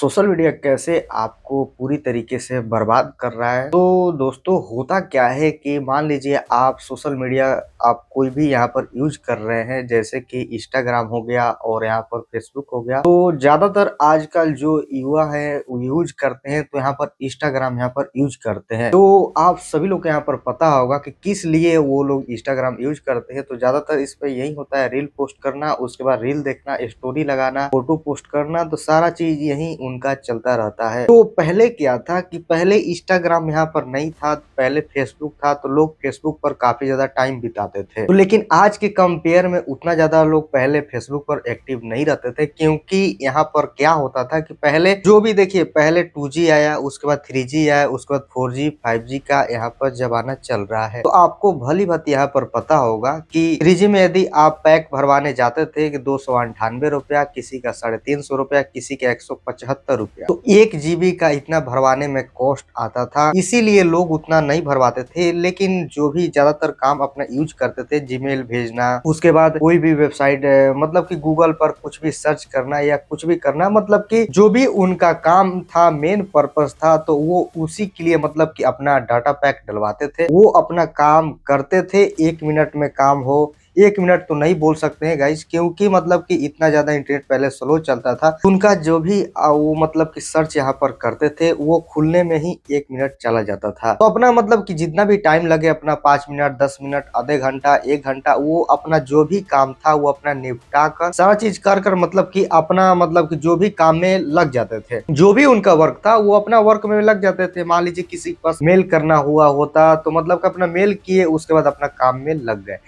Social media कैसे आपको पूरी तरीके से बर्बाद कर रहा है। तो दोस्तों होता क्या है कि मान लीजिए आप सोशल मीडिया आप कोई भी यहाँ पर यूज कर रहे हैं, जैसे कि इंस्टाग्राम हो गया और यहाँ पर फेसबुक हो गया। तो ज्यादातर आजकल जो युवा है वो यूज करते हैं, तो यहाँ पर इंस्टाग्राम यहाँ पर यूज करते हैं। तो आप सभी लोग को यहाँ पर पता होगा कि किस लिए वो लोग इंस्टाग्राम यूज करते हैं। तो ज्यादातर इस पे यही होता है, रील पोस्ट करना, उसके बाद रील देखना, स्टोरी लगाना, फोटो पोस्ट करना, तो सारा चीज यही उनका चलता रहता है। तो पहले क्या था कि पहले इंस्टाग्राम यहाँ पर नहीं था, पहले फेसबुक था, तो लोग फेसबुक पर काफी ज्यादा टाइम बिताते थे। तो लेकिन आज के कंपेयर में उतना ज्यादा लोग पहले फेसबुक पर एक्टिव नहीं रहते थे, क्योंकि यहाँ पर क्या होता था कि पहले जो भी देखिए, पहले 2G आया, उसके बाद 3G आया, उसके बाद 4G 5G का यहाँ पर जमाना चल रहा है। तो आपको भली भांति यहाँ पर पता होगा कि 3G में यदि आप पैक भरवाने जाते थे कि 298 रुपया, किसी का 350 रुपया, किसी का 175 रुपया, तो 1 GB का इतना भरवाने में कॉस्ट आता था। इसीलिए लोग उतना नहीं भरवाते थे। लेकिन जो भी ज्यादातर काम अपना यूज करते थे, जीमेल भेजना, उसके बाद कोई भी वेबसाइट मतलब कि गूगल पर कुछ भी सर्च करना या कुछ भी करना, मतलब कि जो भी उनका काम था, मेन पर्पस था, तो वो उसी के लिए मतलब कि अपना डाटा पैक डलवाते थे। वो अपना काम करते थे, 1 मिनट में काम हो। 1 मिनट तो नहीं बोल सकते हैं गाइस, क्योंकि मतलब कि इतना ज्यादा इंटरनेट पहले स्लो चलता था। उनका जो भी वो मतलब कि सर्च यहाँ पर करते थे, वो खुलने में ही 1 मिनट चला जाता था। तो अपना मतलब कि जितना भी टाइम लगे, अपना 5 मिनट, 10 मिनट, आधे घंटा, 1 घंटा, वो अपना जो भी काम था वो अपना निपटा कर, सारा चीज कर मतलब कि अपना मतलब कि जो भी काम में लग जाते थे। जो भी उनका वर्क था वो अपना वर्क में लग जाते थे। मान लीजिए किसी के पास मेल करना हुआ होता, तो मतलब कि अपना मेल किए, उसके बाद अपना काम में लग गए।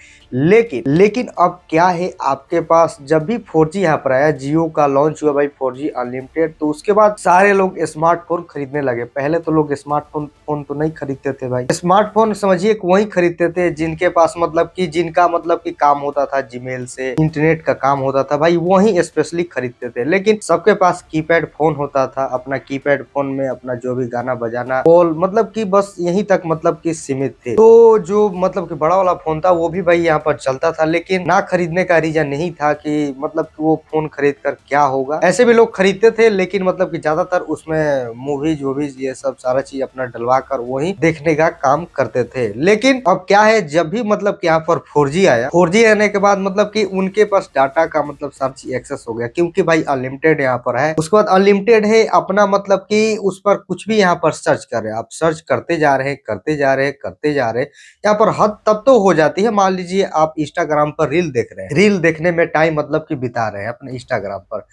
लेकिन अब क्या है, आपके पास जब भी 4G यहाँ पर आया, जियो का लॉन्च हुआ भाई 4G अनलिमिटेड, तो उसके बाद सारे लोग स्मार्टफोन खरीदने लगे। पहले तो लोग स्मार्टफोन तो नहीं खरीदते थे भाई। स्मार्टफोन समझिए कि वही खरीदते थे जिनके पास मतलब कि जिनका मतलब कि काम होता था जीमेल से, इंटरनेट का काम होता था भाई, वही स्पेशली खरीदते थे। लेकिन सबके पास कीपैड फोन होता था, अपना कीपैड फोन में अपना जो भी गाना बजाना, कॉल, मतलब कि बस यहीं तक मतलब कि सीमित थे। तो जो मतलब कि बड़ा वाला फोन था वो भी भाई यहाँ पर चलता था, लेकिन ना खरीदने का रीजन नहीं था कि मतलब कि वो फोन खरीद कर क्या होगा। ऐसे भी लोग खरीदते थे, लेकिन मतलब कि ज्यादातर उसमें मूवीज वूवीज ये सब सारा चीज अपना डलवा कर वही देखने का काम करते थे। लेकिन अब क्या है, जब भी मतलब कि यहाँ पर 4G आया, 4G आने के बाद मतलब कि उनके पास डाटा का मतलब सब चीज एक्सेस हो गया, क्योंकि भाई अनलिमिटेड यहाँ पर है। उसके बाद अनलिमिटेड है, अपना मतलब कि उस पर कुछ भी यहाँ पर सर्च कर रहे हैं, आप सर्च करते जा रहे हैं, करते जा रहे हैं, करते जा रहे हैं। यहाँ पर हद तब तो हो जाती है, मान लीजिए आप इंस्टाग्राम पर रील देख रहे हैं, रील देखने में टाइम मतलब कि बिता रहे हैं अपने इंस्टाग्राम पर।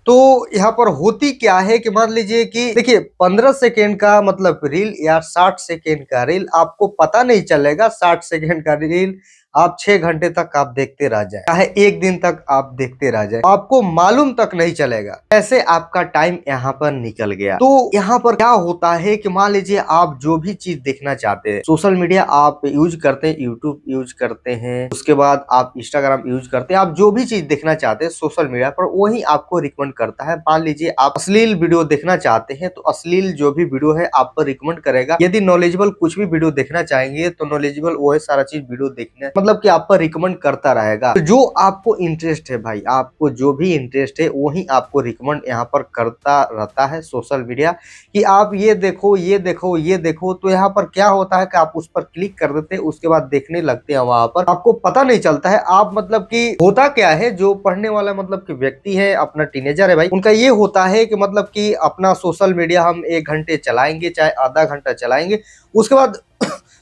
तो यहाँ पर होती क्या है कि मान लीजिए कि देखिए 15 सेकेंड का मतलब रील या 60 सेकेंड का रील, आपको पता नहीं चलेगा। 60 सेकेंड का रील आप 6 घंटे तक आप देखते रह जाए, चाहे एक दिन तक आप देखते रह जाए, आपको मालूम तक नहीं चलेगा ऐसे आपका टाइम यहाँ पर निकल गया। तो यहाँ पर क्या होता है कि मान लीजिए आप जो भी चीज देखना चाहते हैं, सोशल मीडिया आप यूज करते हैं, यूट्यूब यूज करते हैं, उसके बाद आप इंस्टाग्राम यूज करते हैं, आप जो भी चीज देखना चाहते हैं सोशल मीडिया पर, वही आपको रिकमेंड करता है। मान लीजिए आप अश्लील वीडियो देखना चाहते हैं, तो अश्लील जो भी वीडियो है आप पर रिकमेंड करेगा। यदि नॉलेजेबल कुछ भी वीडियो देखना चाहेंगे, तो नॉलेजेबल वो है सारा चीज वीडियो देखने मतलब कि आप पर रिकमेंड करता रहेगा। तो जो आपको इंटरेस्ट है भाई, आपको जो भी इंटरेस्ट है वही आपको रिकमेंड यहाँ पर करता रहता है सोशल मीडिया, कि आप ये देखो, ये देखो, ये देखो। तो यहाँ पर क्या होता है कि आप उस पर क्लिक कर देते हैं, उसके बाद देखने लगते हैं। वहां पर आपको पता नहीं चलता है। आप मतलब कि होता क्या है, जो पढ़ने वाला मतलब कि व्यक्ति है, अपना टीनेजर है भाई, उनका ये होता है कि मतलब कि अपना सोशल मीडिया हम 1 घंटे चलाएंगे, चाहे आधा घंटा चलाएंगे, उसके बाद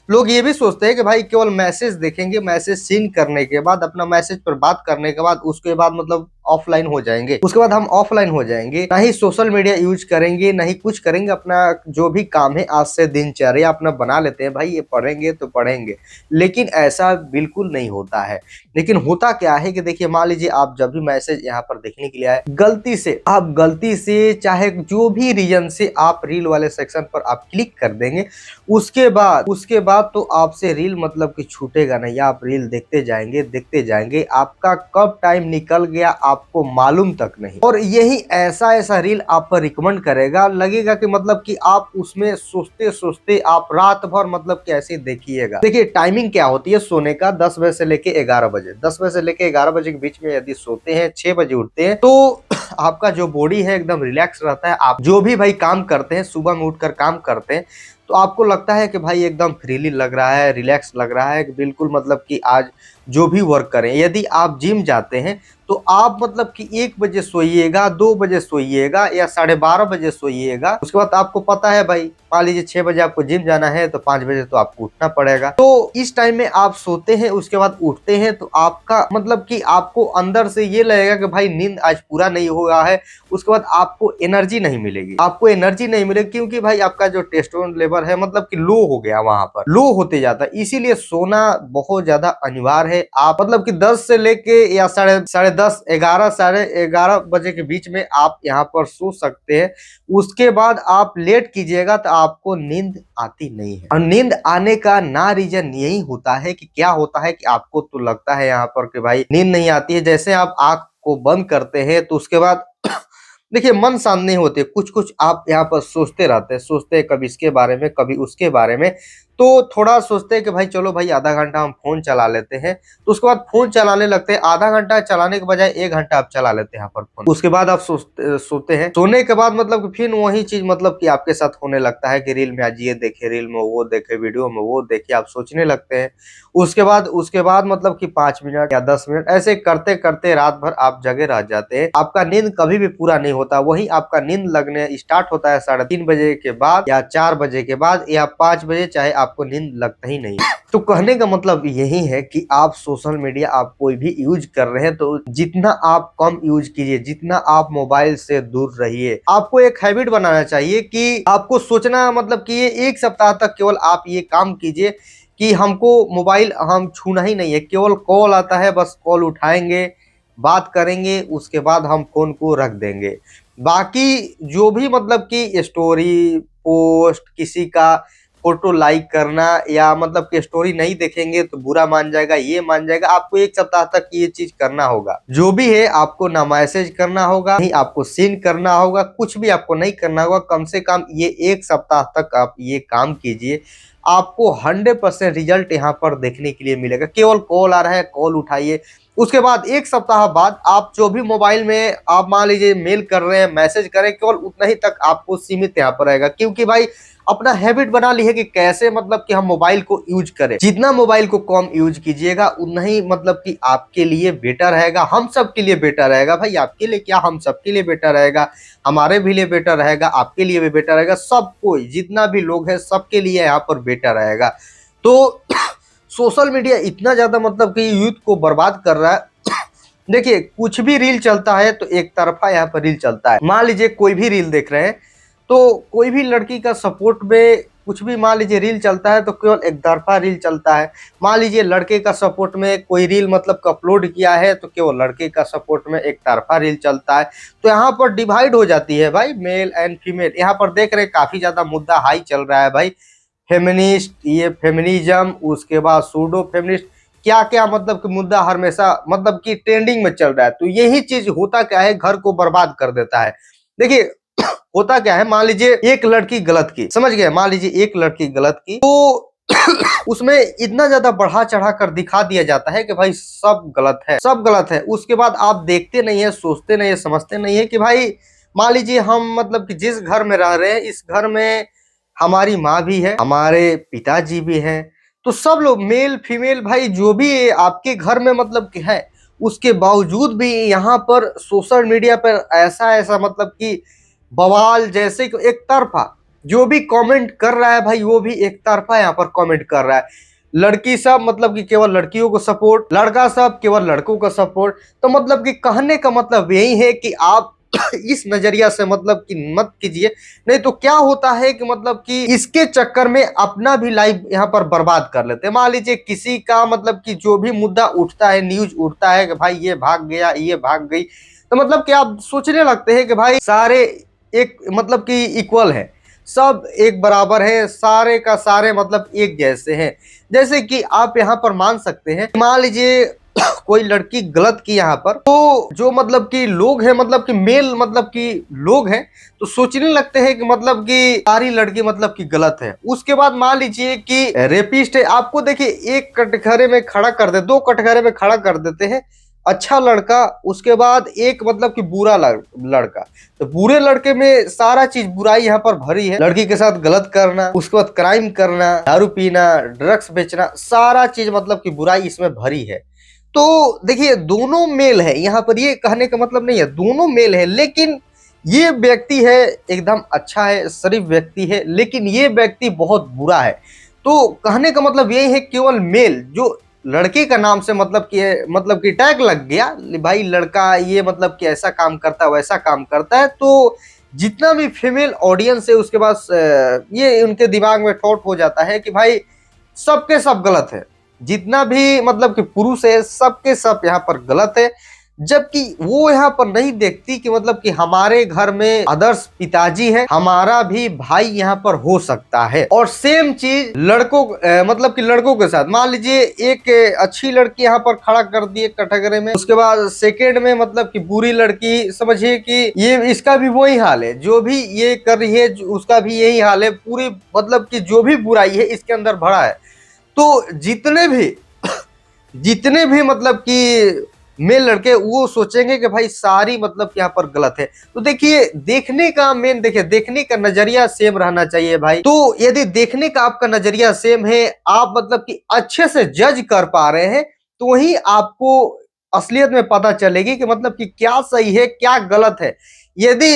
लोग ये भी सोचते हैं कि भाई केवल मैसेज देखेंगे, मैसेज सीन करने के बाद, अपना मैसेज पर बात करने के बाद, उसके बाद मतलब ऑफलाइन हो जाएंगे, उसके बाद हम ऑफलाइन हो जाएंगे, ना ही सोशल मीडिया यूज करेंगे, ना ही कुछ करेंगे। अपना जो भी काम है आज से दिनचर्या अपना बना लेते हैं, भाई ये पढ़ेंगे तो पढ़ेंगे। लेकिन ऐसा बिल्कुल नहीं होता है। लेकिन होता क्या है कि देखिए, मान लीजिए आप जब भी मैसेज यहाँ पर देखने के लिए आए, गलती से चाहे जो भी रीजन से आप रील वाले सेक्शन पर आप क्लिक कर देंगे, उसके बाद होगा तो आपसे रील मतलब कि छूटेगा नहीं, आप रील देखते जाएंगे, आपका कब टाइम निकल गया आपको मालूम तक नहीं। और यही ऐसा ऐसा रील आप पर रिकमेंड करेगा, लगेगा कि मतलब कि आप उसमें सोचते सोचते आप रात भर मतलब कि ऐसे देखिएगा। देखिए टाइमिंग क्या होती है सोने का, 10 बजे से लेके 11 बजे, 10 बजे से लेके 11 बजे के बीच में यदि सोते हैं, 6 बजे उठते हैं, तो आपका जो बॉडी है एकदम रिलैक्स रहता है। आप जो भी भाई काम करते हैं, सुबह में उठकर काम करते हैं, तो आपको लगता है कि भाई एकदम फ्रीली लग रहा है, रिलैक्स लग रहा है कि बिल्कुल मतलब कि आज जो भी वर्क करें। यदि आप जिम जाते हैं तो आप मतलब कि 1 बजे सोइएगा, 2 बजे सोइएगा या 12:30 बजे सोइएगा, उसके बाद आपको पता है भाई मान लीजिए 6 बजे आपको जिम जाना है तो 5 बजे तो आपको उठना पड़ेगा। तो इस टाइम में आप सोते हैं, उसके बाद उठते हैं, तो आपका मतलब कि आपको अंदर से ये लगेगा कि भाई नींद आज पूरा नहीं हुआ है। उसके बाद आपको एनर्जी नहीं मिलेगी, आपको एनर्जी नहीं मिलेगी, क्योंकि भाई आपका जो टेस्टोस्टेरोन लेवल है मतलब कि लो हो गया, वहां पर लो होते जाता है। इसीलिए सोना बहुत ज्यादा अनिवार्य है। आप मतलब कि 10 से लेके या साढ़े 10, 11, साढ़े 11 बजे के बीच में आप यहाँ पर सो सकते हैं। उसके बाद आप लेट कीजिएगा तो आपको नींद आती नहीं है। और नींद आने का ना रीजन यही होता है कि क्या होता है कि आपको तो लगता है यहाँ पर कि भाई नींद नहीं आती है, जैसे आप आंख को बंद करते हैं तो उसके बाद देखिए मन शांत नहीं होते, कुछ कुछ आप यहाँ पर सोचते रहते हैं, सोचते हैं कभी इसके बारे में कभी उसके बारे में। तो थोड़ा सोचते हैं कि भाई चलो भाई आधा घंटा हम फोन चला लेते हैं, तो उसके बाद फोन चलाने लगते हैं। आधा घंटा चलाने के बजाय 1 घंटा आप चला लेते हैं यहाँ पर फोन। उसके बाद आप सोते हैं। सोने के बाद मतलब कि फिर वही चीज मतलब कि आपके साथ होने लगता है कि रील में आज ये देखे, रील में वो देखे, वीडियो में वो देखे, आप सोचने लगते हैं। उसके बाद मतलब कि 5 मिनट या 10 मिनट ऐसे करते करते रात भर आप जगे रह जाते हैं। आपका नींद कभी भी पूरा नहीं होता। वही आपका नींद लगने स्टार्ट होता है 3:30 बजे के बाद या 4 बजे के बाद या 5 बजे, चाहे आपको नींद लगता ही नहीं। तो कहने का मतलब यही है कि आप सोशल मीडिया आप कोई भी यूज कर रहे हैं तो जितना आप कम यूज कीजिए, जितना आप मोबाइल से दूर रहिए। आपको एक हैबिट बनाना चाहिए कि आपको सोचना मतलब कि ये 1 सप्ताह तक केवल आप ये काम कीजिए कि हमको मोबाइल हम छूना ही नहीं है। केवल कॉल आता है, बस कॉल उठाएंगे, बात करेंगे, उसके बाद हम फोन को रख देंगे। बाकी जो भी मतलब कि स्टोरी पोस्ट, किसी का फोटो लाइक करना या मतलब कि स्टोरी नहीं देखेंगे तो बुरा मान जाएगा, ये मान जाएगा। आपको 1 सप्ताह तक ये चीज करना होगा। जो भी है आपको ना मैसेज करना होगा, नहीं आपको सीन करना होगा, कुछ भी आपको नहीं करना होगा। कम से कम ये 1 सप्ताह तक आप ये काम कीजिए, आपको 100% रिजल्ट यहाँ पर देखने के लिए मिलेगा। केवल कॉल आ रहा है, कॉल उठाइए। उसके बाद 1 सप्ताह बाद आप जो भी मोबाइल में आप मान लीजिए मेल कर रहे हैं, मैसेज करें, केवल उतना ही तक आपको सीमित यहाँ पर रहेगा। क्योंकि भाई अपना हैबिट बना ली है कि कैसे मतलब कि हम मोबाइल को यूज करें। जितना मोबाइल को कम यूज कीजिएगा उतना ही मतलब कि आपके लिए बेटर रहेगा, हम सबके लिए बेटर रहेगा। भाई आपके लिए क्या, हम सबके लिए बेटर रहेगा, हमारे भी लिए बेटर रहेगा, आपके लिए भी बेटर रहेगा, सब कोई जितना भी लोग हैं सबके लिए यहाँ पर बेटर रहेगा। तो सोशल मीडिया इतना ज्यादा मतलब कि यूथ को बर्बाद कर रहा है। देखिए कुछ भी रील चलता है तो एक तरफा यहाँ पर रील चलता है। मान लीजिए कोई भी रील देख रहे हैं तो कोई भी लड़की का सपोर्ट में कुछ भी मान लीजिए रील चलता है तो केवल एक तरफा रील चलता है। मान लीजिए लड़के का सपोर्ट में कोई रील मतलब अपलोड किया है तो केवल लड़के का सपोर्ट में एक तरफा रील चलता है। तो यहाँ पर डिवाइड हो जाती है भाई, मेल एंड फीमेल। यहाँ पर देख रहे काफी ज्यादा मुद्दा हाई चल रहा है भाई, फेमिनिस्ट, ये फेमिनिज्म, उसके बाद सूडो फेमिनिस्ट, क्या क्या मतलब कि मुद्दा हमेशा मतलब कि ट्रेंडिंग में चल रहा है। तो यही चीज होता क्या है, घर को बर्बाद कर देता है। देखिए होता क्या है, मान लीजिए एक लड़की गलत की, समझ गए, मान लीजिए एक लड़की गलत की तो उसमें इतना ज्यादा बढ़ा चढ़ा कर दिखा दिया जाता है कि भाई सब गलत है, सब गलत है। उसके बाद आप देखते नहीं है, सोचते नहीं है, समझते नहीं है कि भाई मान लीजिए हम मतलब कि जिस घर में रह रहे हैं इस घर में हमारी माँ भी है, हमारे पिताजी भी हैं, तो सब लोग मेल फीमेल भाई जो भी आपके घर में मतलब कि है, उसके बावजूद भी यहाँ पर सोशल मीडिया पर ऐसा ऐसा मतलब कि बवाल, जैसे कि एक तरफा जो भी कमेंट कर रहा है भाई वो भी एक तरफा यहाँ पर कमेंट कर रहा है। लड़की सब मतलब कि केवल लड़कियों को सपोर्ट, लड़का सब केवल लड़कों का सपोर्ट। तो मतलब कि कहने का मतलब यही है कि आप इस नजरिया से मतलब कि मत कीजिए, नहीं तो क्या होता है कि मतलब कि इसके चक्कर में अपना भी लाइफ यहाँ पर बर्बाद कर लेते हैं। मान लीजिए किसी का मतलब कि जो भी मुद्दा उठता है, न्यूज उठता है कि भाई ये भाग गया, ये भाग गई, तो मतलब कि आप सोचने लगते हैं कि भाई सारे एक मतलब कि इक्वल है, सब एक बराबर है, सारे का सारे मतलब एक जैसे हैं। जैसे कि आप यहाँ पर मान सकते हैं, मान लीजिए कोई लड़की गलत की यहाँ पर, तो जो मतलब कि लोग हैं, मतलब कि मेल मतलब कि लोग हैं, तो सोचने लगते हैं कि मतलब कि सारी लड़की मतलब कि गलत है। उसके बाद मान लीजिए कि रेपिस्ट है, आपको देखिए एक कटघरे में खड़ा कर दे, दो कटघरे में खड़ा कर देते हैं, अच्छा लड़का, उसके बाद एक मतलब कि बुरा लड़का। तो बुरे लड़के में सारा चीज बुराई यहाँ पर भरी है, लड़की के साथ गलत करना, उसके बाद क्राइम करना, दारू पीना, ड्रग्स बेचना, सारा चीज मतलब कि बुराई इसमें भरी है। तो देखिए दोनों मेल है, यहाँ पर ये कहने का मतलब नहीं है, दोनों मेल है, लेकिन ये व्यक्ति है एकदम अच्छा है, शरीफ व्यक्ति है, लेकिन ये व्यक्ति बहुत बुरा है। तो कहने का मतलब यही है, केवल मेल जो लड़के का नाम से मतलब कि टैग लग गया, भाई लड़का ये मतलब कि ऐसा काम करता है, वैसा काम करता है, तो जितना भी फीमेल ऑडियंस है उसके पास ये उनके दिमाग में थॉट हो जाता है कि भाई सबके सब गलत है, जितना भी मतलब कि पुरुष है सबके सब यहाँ पर गलत है। जबकि वो यहाँ पर नहीं देखती कि मतलब कि हमारे घर में आदर्श पिताजी है, हमारा भी भाई यहाँ पर हो सकता है। और सेम चीज लड़कों मतलब कि लड़कों के साथ, मान लीजिए एक अच्छी लड़की यहाँ पर खड़ा कर दी कटघरे में, उसके बाद सेकेंड में मतलब कि बुरी लड़की, समझिए कि ये इसका भी वही हाल है, जो भी ये कर रही है उसका भी यही हाल है, पूरी मतलब कि जो भी बुराई है इसके अंदर भरा है। तो जितने भी मतलब कि मेल लड़के वो सोचेंगे कि भाई सारी मतलब कि यहाँ पर गलत है। तो देखिए देखने का मेन, देखिए देखने का नजरिया सेम रहना चाहिए भाई। तो यदि देखने का आपका नजरिया सेम है, आप मतलब कि अच्छे से जज कर पा रहे हैं, तो वही आपको असलियत में पता चलेगी कि मतलब कि क्या सही है क्या गलत है। यदि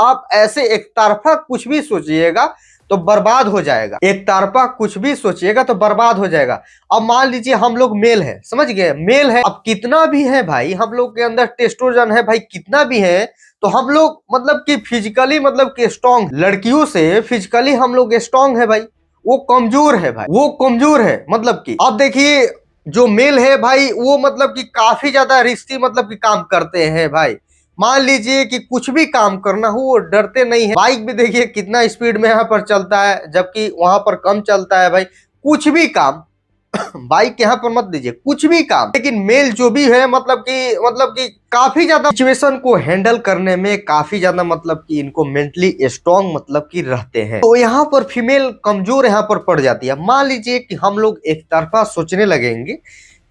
आप ऐसे एक तरफा कुछ भी सोचिएगा तो बर्बाद हो जाएगा, एक तरफा कुछ भी सोचिएगा तो बर्बाद हो जाएगा। अब मान लीजिए हम लोग मेल है, समझ गए, मेल है, अब कितना भी है भाई हम लोग के अंदर टेस्टोस्टेरोन है भाई, कितना भी है, तो हम लोग मतलब कि फिजिकली मतलब कि स्ट्रांग, लड़कियों से फिजिकली हम लोग स्ट्रांग है भाई, वो कमजोर है भाई, वो कमजोर है। मतलब कि अब देखिए जो मेल है भाई वो मतलब कि काफी ज्यादा रिस्की मतलब कि काम करते हैं भाई। मान लीजिए कि कुछ भी काम करना हो वो डरते नहीं है। बाइक भी देखिए कितना स्पीड में यहाँ पर चलता है, जबकि वहां पर कम चलता है भाई। कुछ भी काम बाइक यहाँ पर मत दीजिए, कुछ भी काम, लेकिन मेल जो भी है मतलब कि काफी ज्यादा सिचुएशन को हैंडल करने में काफी ज्यादा मतलब कि इनको मेंटली स्ट्रांग मतलब कि रहते हैं। तो यहाँ पर फीमेल कमजोर यहाँ पर पड़ जाती है। मान लीजिए कि हम लोग एक तरफा सोचने लगेंगे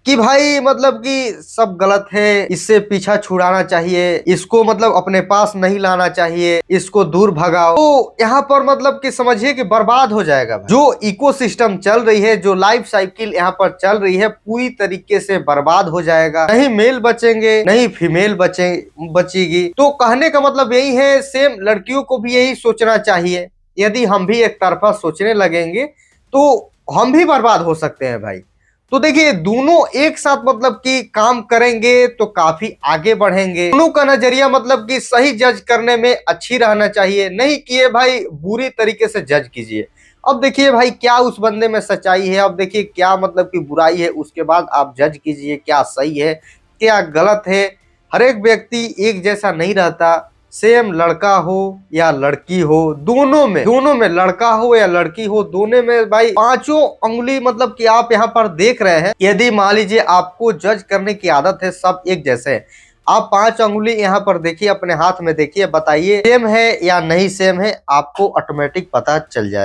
कि भाई मतलब कि सब गलत है, इससे पीछा छुड़ाना चाहिए, इसको मतलब अपने पास नहीं लाना चाहिए, इसको दूर भगाओ, तो यहाँ पर मतलब कि समझिए कि बर्बाद हो जाएगा। जो इकोसिस्टम चल रही है, जो लाइफ साइकिल यहाँ पर चल रही है, पूरी तरीके से बर्बाद हो जाएगा। नहीं मेल बचेंगे, नहीं फीमेल बचेगी। तो कहने का मतलब यही है, सेम लड़कियों को भी यही सोचना चाहिए। यदि हम भी एक तरफा सोचने लगेंगे तो हम भी बर्बाद हो सकते हैं भाई। तो देखिए दोनों एक साथ मतलब कि काम करेंगे तो काफी आगे बढ़ेंगे। दोनों का नजरिया मतलब कि सही जज करने में अच्छी रहना चाहिए, नहीं किए भाई बुरी तरीके से जज कीजिए। अब देखिए भाई क्या उस बंदे में सच्चाई है, अब देखिए क्या मतलब कि बुराई है, उसके बाद आप जज कीजिए क्या सही है क्या गलत है। हर एक व्यक्ति एक जैसा नहीं रहता, सेम लड़का हो या लड़की हो, दोनों में लड़का हो या लड़की हो, दोनों में भाई पांचों उंगली मतलब कि आप यहाँ पर देख रहे हैं। यदि मान लीजिए आपको जज करने की आदत है, सब एक जैसे हैं, आप पांच उंगली यहाँ पर देखिए, अपने हाथ में देखिए, बताइए सेम है या नहीं सेम है, आपको ऑटोमेटिक पता चल जाए।